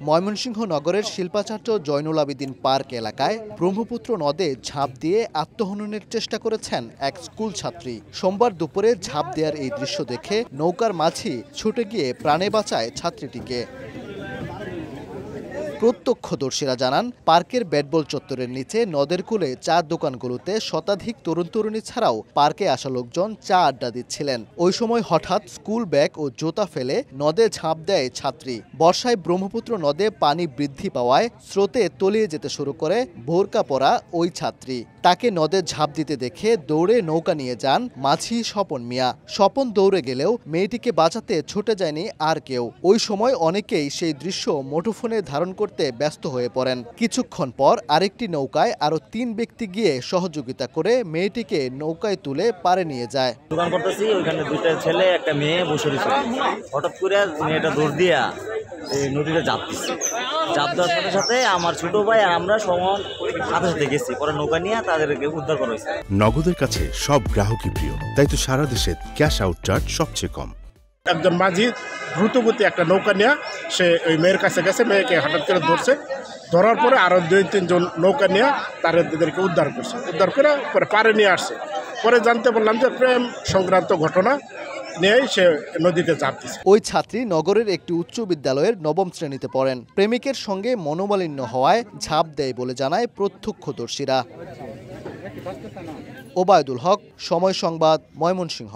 ময়মনসিংহ নগরের শিল্পাচার্য জয়নুল আবেদিন পার্ক এলাকায় ব্রহ্মপুত্র নদে ঝাঁপ দিয়ে আত্মহননের চেষ্টা করেছেন এক স্কুল ছাত্রী। সোমবার দুপুরে ঝাঁপ দেওয়ার এই দৃশ্য দেখে নৌকার মাঝি ছুটে গিয়ে প্রাণে বাঁচায় ছাত্রীটিকে। প্রত্যক্ষদর্শীরা জানান, পার্কের ব্যাটবল চত্বরের নিচে নদের কূলে চার দোকানগুলোতে শতাধিক তরুণ তরুণী ছাড়াও পার্কে আসা লোকজন চা আড্ডা দিচ্ছিলেন। ওই সময় হঠাৎ স্কুল ব্যাগ ও জুতা ফেলে নদে ঝাঁপ দেয় ছাত্রী। বর্ষায় ব্রহ্মপুত্র নদে পানি বৃদ্ধি পাওয়ায় স্রোতে তলিয়ে যেতে শুরু করে বোরকা পরা ওই ছাত্রী। তাকে নদে ঝাঁপ দিতে দেখে দৌড়ে নৌকা নিয়ে যান মাঝি স্বপন মিয়া। স্বপন দৌড়ে গেলেও মেয়েটিকে বাঁচাতে ছুটে যায়নি আর কেউ। ওই সময় অনেকেই সেই দৃশ্য মুঠোফোনে ধারণ করতে ব্যস্ত হয়ে পড়েন। কিছুক্ষণ পর আরেকটি নৌকায় আরো 3 ব্যক্তি গিয়ে সহযোগিতা করে মেয়েটিকে নৌকায় তুলে পারে নিয়ে যায়। দোকান করতেছি, ওইখানে দুইটা ছেলে একটা মেয়ে বসে রয়েছে। হঠাৎ করে মেয়েটা দৌড় দিয়া এই নদীতে ঝাঁপ দিচ্ছে। ঝাঁপ দেওয়ার সাথে সাথে আমার ছোট ভাই আর আমরা সমান সাথে সাথে গেছি, পরে নৌকা নিয়ে তাদেরকে উদ্ধার করা হয়েছে। নগদের কাছে সব গ্রাহকই প্রিয়, তাই তো সারা দেশে ক্যাশ আউট চার্জ সবচেয়ে কম। একজন মাঝি দ্রুতগতি একটা নৌকা নিয়ে সে ওই মেয়ের কাছে গেছে, মেয়েকে হঠাৎ করে ধরছে। ধরার পরে আরো 2-3 জন নৌকা নিয়ে তাদেরকে উদ্ধার করছে। উদ্ধার করে পরে পারে নিয়ে আসছে। পরে জানতে পারলাম যে প্রেম সংক্রান্ত ঘটনা নিয়েই সে নদীতে ঝাঁপ দিচ্ছে। ওই ছাত্রী নগরের একটি উচ্চ বিদ্যালয়ের 9ম শ্রেণীতে পড়েন। প্রেমিকের সঙ্গে মনোমালিন্য হওয়ায় ঝাঁপ দেয় বলে জানায় প্রত্যক্ষদর্শীরা। ওবায়দুল হক, সময় সংবাদ, ময়মনসিংহ।